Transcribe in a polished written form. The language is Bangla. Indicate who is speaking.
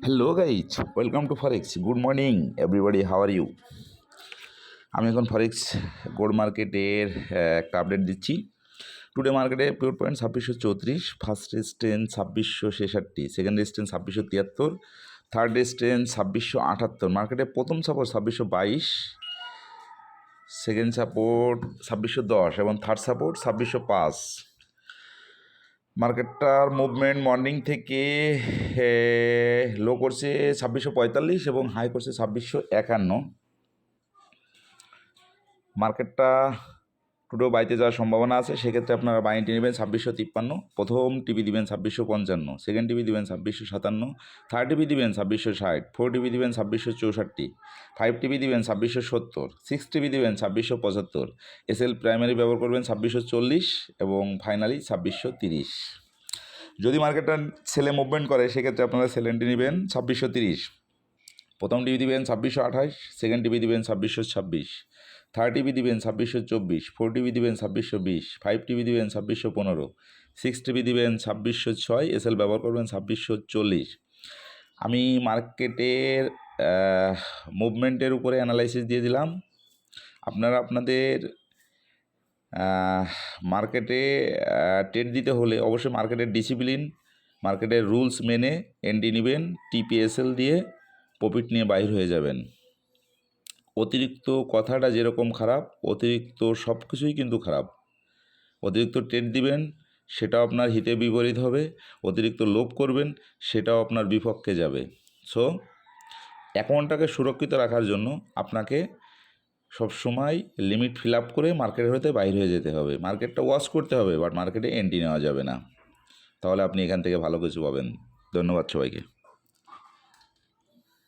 Speaker 1: Hello guys, welcome to forex. Good morning everybody, how are you? আমি এখন ফরেক্স গোল্ড মার্কেটের একটা আপডেট দিচ্ছি। টুডে মার্কেটে pure point 2634, first resistance 2666, second resistance 2673, third resistance 2678। মার্কেটে প্রথম সাপোর্ট 2622, সেকেন্ড সাপোর্ট 2610 এবং থার্ড সাপোর্ট 2605। মার্কেটটার মুভমেন্ট মর্নিং থেকে লো করছে 2645 এবং হাই করছে 2651। মার্কেটটা টুডেও বাইতে যাওয়ার সম্ভাবনা আছে, সেক্ষেত্রে আপনারা বাইনটি নেবেন 2653, প্রথম টিভি দিবেন 2655, সেকেন্ড টিভি দিবেন 2657, থার্ড টিভি দিবেন 2660, ফোর টিভি দিবেন 2664, ফাইভ টিভি দিবেন 2670, সিক্স টিভি দিবেন 2675, এসএল প্রাইমারি ব্যবহার করবেন 2640 এবং ফাইনালি 2630। যদি মার্কেটটা সেলে মুভমেন্ট করে সেক্ষেত্রে আপনারা সেলেন্টি নেবেন 2630, প্রথম টিভি দিবেন 2628, সেকেন্ড টিভি দিবেন 2626, থার্ড টিভি দিবেন 2624, ফোর টিভি দিবেন 2620, ফাইভ টিভি দিবেন 2615, সিক্স টিভি দিবেন 2606, এসএল ব্যবহার করবেন 2640। আমি মার্কেটের মুভমেন্টের উপরে অ্যানালাইসিস দিয়ে দিলাম। আপনারা আপনাদের মার্কেটে ট্রেড দিতে হলে অবশ্যই মার্কেটের ডিসিপ্লিন, মার্কেটের রুলস মেনে এন্ট্রি নেবেন, টিপিএসএল দিয়ে প্রফিট নিয়ে বাইর হয়ে যাবেন। অতিরিক্ত কথাটা যেরকম খারাপ, অতিরিক্ত সব কিছুই কিন্তু খারাপ। অতিরিক্ত ট্রেড দিবেন সেটাও আপনার হিতে বিপরীত হবে, অতিরিক্ত লোভ করবেন সেটাও আপনার বিপক্ষে যাবে। সো অ্যাকাউন্টটাকে সুরক্ষিত রাখার জন্য আপনাকে সবসময় লিমিট ফিল আপ করে মার্কেটের হতে বাইর হয়ে যেতে হবে। মার্কেটটা ওয়াচ করতে হবে, বাট মার্কেটে এন্ট্রি নেওয়া যাবে না, তাহলে আপনি এখান থেকে ভালো কিছু পাবেন। ধন্যবাদ সবাইকে।